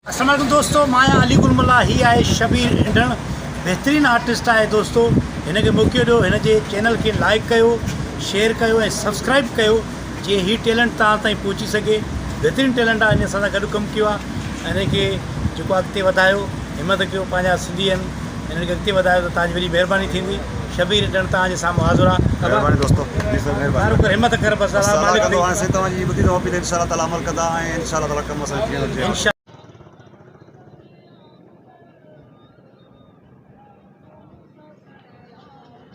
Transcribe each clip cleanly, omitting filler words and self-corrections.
अस्सलाम वालेकुम दोस्तों, माया अली गुलमल्ला ही आहे शबीर इंडण बेहतरीन आर्टिस्ट है दोस्तों। हिनखे मौक़ो ॾियो, हिन जे चैनल के लाइक कयो, शेयर कयो ऐं सब्सक्राइब कयो जीअं ही टैलेंट तव्हां ताईं पहुची सके। बेहतरीन टैलेंट आहे, हिन सां गॾु कमु कयो आहे, हिनखे जेको अॻिते वधायो, हिमत कयो, पंहिंजा सिंधी आहिनि हिनखे अॻिते वधायो त तव्हांजी वॾी महिरबानी थींदी। शबीर इंडण तव्हांजे साम्हूं हाज़िर आहे। महिरबानी दोस्तों, हिमत कर बस मालिक तव्हांजी ॿुधी अथव पे इंशाअल्लाह ताला अमल कंदा ऐं इंशाअल्लाह ताला कम असां इंशा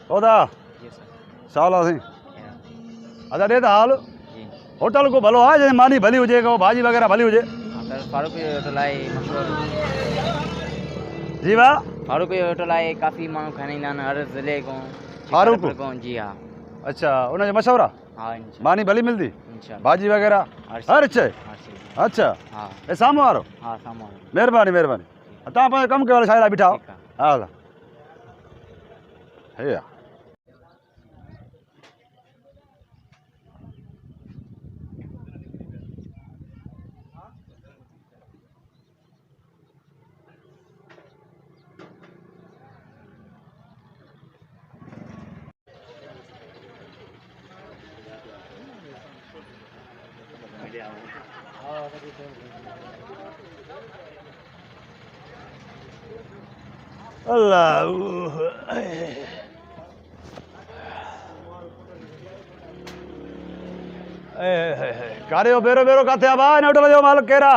ओदा साला सी अच्छा दे हाल होटल को भलो आहे जैसे मानी भली हुजे को भाजी वगैरह भली हुजे। फारूक होटल आहे मशहूर जी वाह, फारूक होटल आहे, काफ़ी माण्हू खाइण ईंदा आहिनि हर ज़िले खां। फारूक जी हाँ अच्छा, उनजो मशहूरु आहे, हाँ मानी भली मिलती, इंशाअल्लाह भाजी वगैरह हर शइ। अच्छा हाँ ए साम्हूं वारो, हाँ साम्हूं महिरबानी महिरबानी। तव्हां पंहिंजो कमु कयो, छा लाइ बीठा हो? हा हे अल्लाह कारे हो बेरो बेरो काथे आबा इन होटल जो मालिक केरा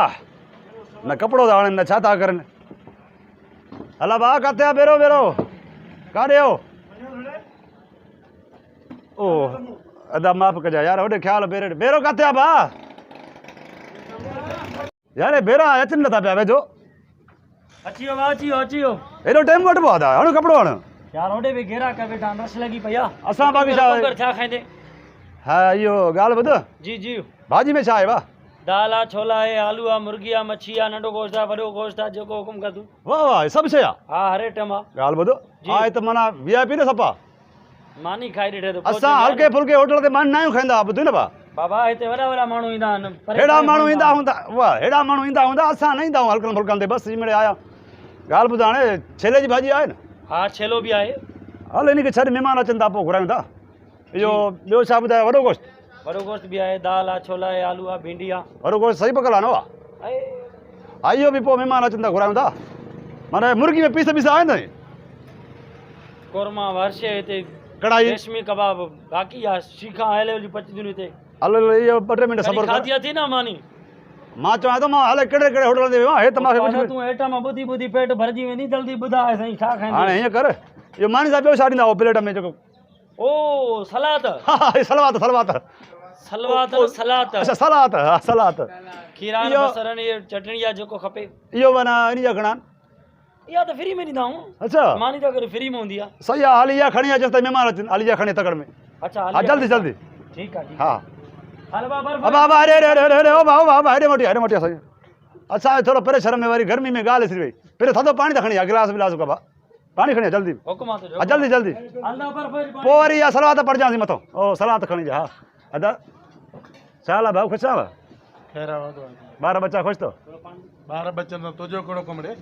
न कपड़ो था न छा था करन। हला बा काथे आ बेरो बेरो कारे हो? ओ अदा माफ कजा यार, होडे ख्याल बेरे बेरो काथे आ बा यार, बेरा अचन नथा पिया वेझो। अचियो बा अचियो एडो टाइम घट पो था हण कपड़ो हण यार, होॾे बि घेरा का बेटा रस लगी पया। असां बाक़ी छा छा खाईंदे? हा इहो ॻाल्हि ॿुध, जी जी भाजी में छा आहे वाह? दाल आहे, छोला आहे, आलू आहे, मुर्गी आहे, मच्छी आहे, नंढो गोश्त आहे, वॾो गोश्त आहे, जेको हुकुम कर तूं। वाह वाह सभु शइ आहे। हा हर आइटम आहे। ॻाल्हि ॿुधो, आहे त माना वीआईपी न सपा। मानी खाई ॾिठे तो असां हल्के फुल्के होटल ते मानी न आहियूं खाईंदा, ॿुधो न बा? बाबा हिते वॾा वॾा माण्हू ईंदा आहिनि। हेॾा माण्हू ईंदा हूंदा, वाह हेॾा माण्हू ईंदा हूंदा, असां न ईंदा आहियूं हल्कनि फुल्कनि ते, बसि हिन आया। ॻाल्हि ॿुधा, हाणे छेले जी भाॼी आहे न? हा छेलो बि आहे। हल हिन खे छॾ, महिमान अचनि था पोइ घुरायूं था। इहो ॿियो छा ॿुधायो? वॾो गोश्त? वॾो गोश्त बि आहे, दाल आहे, छोला आहे, आलू आहे, भिंडी आहे। वॾो गोश्त सही पकल आहे न? वाह हा, इहो बि पोइ महिमान अचनि था घुरायूं था। माना मुर्गी में पीस पीस आहिनि न? कोरमा वर्षे हिते कढ़ाई रेशमी कबाब बाक़ी आहे, शीखा आयल जी पचदियूं हिते। हल इहो ॿ टे मिंट सबर कर। खाधी थी न मानी? मां चवां थो, मां हले कहिड़े कहिड़े होटल ते वियो आहियां, हे त मां तूं आइटम ॿुधी ॿुधी पेट भरजी वेंदी। जल्दी ॿुधाए साईं छा खाईंदी? हाणे हीअं कर, इहो मानी साहिब ॿियो छा ॾींदा हो प्लेट में जेको? ओ सलाद। हा हा सलवात सलवात सलवात न सलाद। अच्छा सलाद, हा सलाद। खीरा बसरन ये चटणी आहे जेको खपे। इहो माना इन जा घणा? इहा त फ्री में ॾींदा आहियूं। अच्छा मानी त अगरि फ्री में हूंदी आहे। सही आहे, हाली इहा खणी अचनि त महिमान अचनि, हाली इहा खणी तकड़ में। अच्छा हा जल्दी जल्दी। ठीकु आहे। हा हल बाबा अब अब अरे अरे अरे अरे ओ बाबा बाबा हेॾे मोटी सही। अच्छा थोरो परेशान में वरी गर्मी में ॻाल्हि थी वई। पहिरियों थधो पाणी त खणी आ, गिलास विलास कबा पाणी खणी आ जल्दी। हुकुम आहे तुंहिंजो। हा जल्दी जल्दी। हलंदा पर पोइ वरी इहा सलाद पढ़जांसीं मथो। ओ सलाद खणी जा। हा अदा छा हाल आहे भाऊ, ख़ुशि आहियो? ॿार बच्चा ख़ुशि तो? ॿार बचनि तुंहिंजो कहिड़ो कमु रे?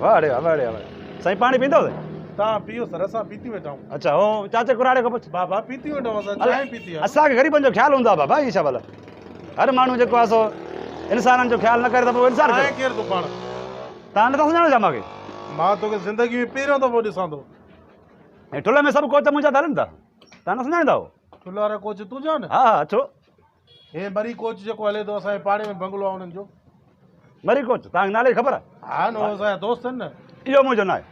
वाह रे वाह रे वाह। साईं पाणी पींदव? तव्हां पीओ सर, असां पीती वेठा आहियूं। अच्छा हो चाचे कुराड़े खां पुछ। बाबा पीती वेठा आहियूं, असां चांहि पीती आहे। असांखे ग़रीबनि जो ख़्यालु हूंदो आहे बाबा, इहा छा भला? हर माण्हू जेको आहे सो इंसाननि जो ख़्यालु न करे त पोइ इंसान हाणे करे। केरु तूं पाण? तव्हां नथा सुञाणो छा मूंखे? मां तोखे ज़िंदगी में पहिरियों दफ़ो ॾिसां थो। ऐं ठुले में सभु कोच मुंहिंजा हलनि था, तव्हां न सुञाणींदा हो? ठुले वारा कोच तूं ॼाण? हा हा अचो। हे मरी कोच जेको हले थो असांजे पाड़े में बंगलो आहे उन्हनि जो। मरी कोच तव्हांखे नाले ख़बर आहे? हा न, असांजा दोस्त आहिनि न। इहो मुंहिंजो न आहे।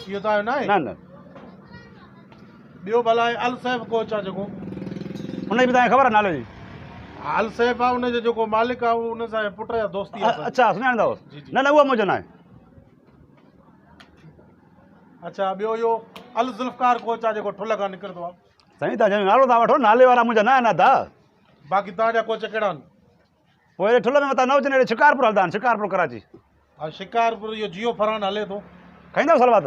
इहो तव्हांजो न आहे? न न ॿियो भला आहे अल सैफ कोच आहे जेको, हुनजी बि तव्हांखे ख़बर आहे नाले जी? अल सैफ आहे, उनजो जेको मालिक आहे उन सां पुट जा दोस्ती आहे। अच्छा सुञाणींदा हो? न न उहो मुंहिंजो न आहे। अच्छा ॿियो इहो अल ज़ुल्फ़कार कोच आहे जेको ठुल खां निकिरंदो आहे। साईं तव्हां जंहिंजो नालो था वठो, नाले वारा मुंहिंजा न आहिनि अदा। बाक़ी तव्हांजा कोच कहिड़ा आहिनि? पोइ हेॾे ठुल में मथां न हुजनि, हेॾे शिकारपुर हलंदा आहिनि, शिकारपुर कराची। हा शिकारपुर इहो जियो फरहान हले थो। खाईंदव सलवात?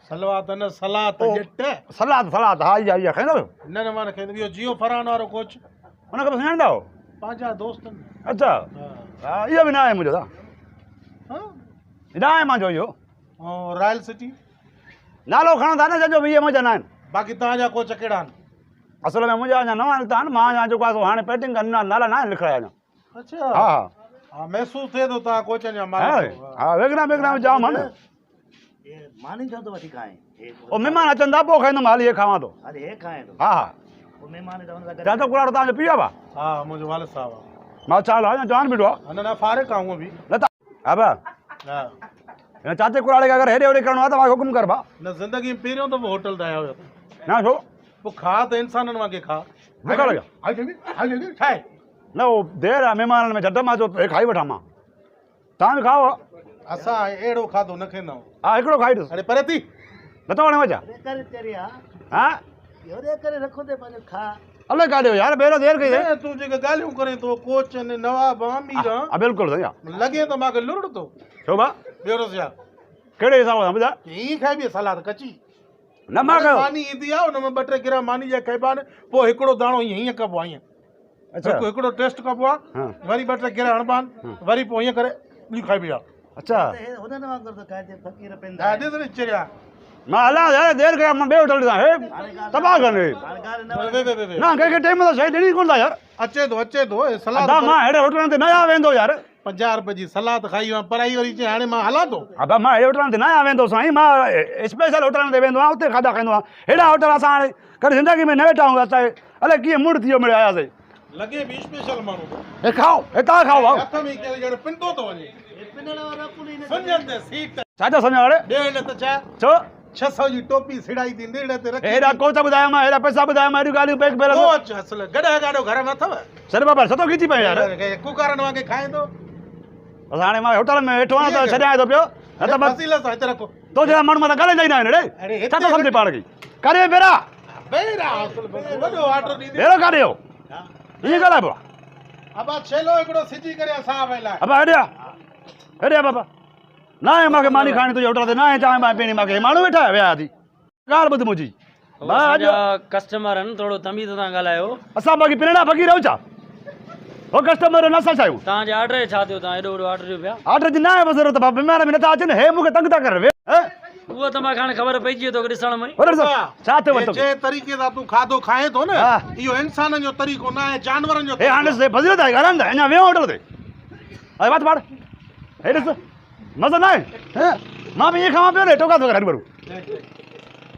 सलवात न सलात ॼट। सलाद सलाद हा इहा खाईंदव? न न मां न खाईंदुमि। इहो जियो फरहान वारो कोच हुनखे बि सुञाणींदा हो? पंहिंजा दोस्त आहिनि। अच्छा हा इहो बि न आहे मुंहिंजो हाँ न आहे मुंहिंजो इहो और रॉयल सिटी नालो खणंदा न जंहिंजो वीह मुंहिंजा न आहिनि बाक़ी तव्हांजा कोच कहिड़ा आहिनि असल में मुंहिंजा अञा नवां निकिता आहिनि मां अञा जेको आहे सो हाणे पेटिंग नाला न आहिनि लिखिया अञा अच्छा हा हा हाँ महसूस थिए थो तव्हां कोचनि जा हा मालिक हा वेगना में जाम आहे न मानी जो तो वठी खाए ओ महिमान अचनि था पोइ खाईंदुमि हाली हे खावां थो अरे हे खाए तो हा हा वो मेहमान तो उनका चाचा कुराड़ तव्हांजो पीउ आहे हा मुंहिंजो वालिद साहब आहे मां छा अञा जवान बीठो आहे न न फारिक आहे हूअं बि न त हा भा हा हिन चाचे कुराड़े खे अगरि हेॾे होॾे करिणो आहे त मूंखे हुकुम कर भा न ज़िंदगी में पहिरियों दफ़ो होटल ते आयो हुयो न छो पोइ खा त इंसाननि वांगुरु खा बुख लॻा ठाहे न उहो देरि आहे महिमाननि में झटि मां चयो हे खाई वठां मां तव्हां बि खाओ असां अहिड़ो खाधो न खाईंदा आहियूं हा हिकिड़ो खाई ॾिस अरे पर थी नथो वणे मज़ा करे तेरिया हा योरे करे रखो ते पंहिंजो खा अलाए काॾे यार पहिरियों देरि कई न तूं जेके ॻाल्हियूं करे थो कोच आहिनि नवाब आमीर हा बिल्कुलु साईं हा लॻे त मूंखे लुड़ थो छो भा ॿियो रसिया कहिड़े हिसाब सां ॿुधाए हीअं खाइबी आहे सलाद कची न मां कयो मानी ईंदी आहे हुन में ॿ टे गिरा मानी जा खाइबा आहिनि पोइ हिकिड़ो दाणो हीअं कबो आहे हीअं अच्छा हिकिड़ो टेस्ट कबो आहे हा वरी ॿ टे गिरा हणबा आहिनि वरी पोइ हीअं करे ॿी खाइबी आहे अच्छा हुननि वांगुरु तो खाए ते फकीर हा पेंदा ॾिस नी चिड़िया मां हलां यार देरि कया मां ॿिए होटल ॾिसां हे तबाह कनि हे हाणगार न वे वे वे वे न कंहिंखे टाइम सां शइ ॾिनी कोन था यार अचे थो हे सलाद अदा मां अहिड़े होटलनि ते न आया वेंदो यार 50 रुपए जी सलाद खाई आहे पराई वरी चई हाणे मां हलां थो अदा मां अहिड़े होटलनि ते न आया वेंदो साईं मां स्पेशल होटलनि ते वेंदो आहियां उते खाधा खाईंदो आहियां हेॾा होटल असां हाणे कॾहिं ज़िंदगी में न वेठा आहियूं असांजे अलाए कीअं मूड थी वियो मिड़े आयासीं लॻे बि स्पेशल माण्हू हे खाओ हे तव्हां खाओ भाऊ हथ में केरु ॼण पिंडो थो वञे पिनण वारा पुली न सुञते सीट छा था सम्झो हाणे ॾेढ त छा छो 600 जी टोपी सिड़ाई थी ॾेढ ते रखी हेॾा कोच ॿुधाया मां हेॾा पैसा ॿुधाया मां हेॾियूं ॻाल्हियूं पैक पहिरियों कोच असल गॾा गाॾो घर में अथव सर बाबा सतो खीची पए यार कुकारनि वांगुरु खाईंदो असां हाणे मां होटल में वेठो आहियां त छॾाए थो पियो न त मां फसील सां हिते रखो तो जहिड़ा माण्हू मथां ॻाल्हाईंदा ई न आहिनि अरे हेॾे हिते छा थो सम्झे पाण खे करे बेरा बेरा असल वॾो ऑर्डर ॾींदे बेरो काॾे हो ईअं ॻाल्हाए पियो अब छेलो हिकिड़ो सिजी करे असां वेला अबा हेॾे आ बाबा न आहे मूंखे मानी खाइणी तुंहिंजे होटल ते न आहे चांहि बांहि पीअणी मूंखे माण्हू वेठा विया थी ॻाल्हि ॿुध मुंहिंजी मां अॼु कस्टमर आहिनि थोरो तमीज़ सां ॻाल्हायो असां बाक़ी पिणा फक़ीर रहूं छा हो कस्टमर न असां छा आहियूं तव्हांजे ऑर्डर छा थियो तव्हां एॾो वॾो ऑर्डर ॾियो पिया ऑर्डर जी न आहे ज़रूरत बाबा बीमार बि नथा अचनि हे मूंखे तंग था करनि वे उहो त मूंखे हाणे ख़बर पइजी वियो तोखे ॾिसण में छा थियो वरितो जे तरीक़े सां तूं खाधो खाए थो न हा। इहो इंसाननि जो तरीक़ो न आहे जानवरनि जो हे हाणे फज़ीलत आहे ॻाल्हाईंदा अञा वियो होटल ते अरे बात पाड़ हे ॾिस मज़ो न आहे मां बि ईअं खावां पियो न टोका थो करे भरू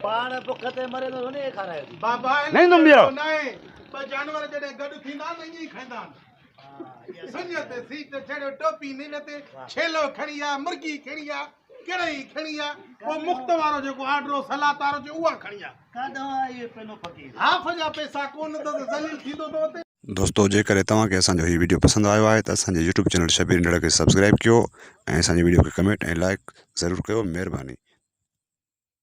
पाण बुख ते मरे तो हुने खारायो बाबा नहीं तुम भी रहो। न आहे ॿ जानवर जॾहिं गॾु थींदा न ईअं ई खाईंदा आहिनि सुञते सीट छड़ियो टोपी नील ते छेलो खणी आ मुर्गी खणी आ कढ़ाई खणी आ पोइ मुख़्त वारो जेको ऑर्डर सलाद वारो जो उहा खणी आ कादो ये पेनो फकीर हाफ़ जा पैसा कोन त ज़लील थींदो तो उते दोस्तों जेकर तव्हांखे असांजो हीउ वीडियो पसंदि आयो आहे त असांजे यूट्यूब चैनल शबीर इंडड़ा खे सब्सक्राइब कयो ऐं असांजे वीडियो खे कमेंट ऐं लाइक ज़रूरु कयो महिरबानी।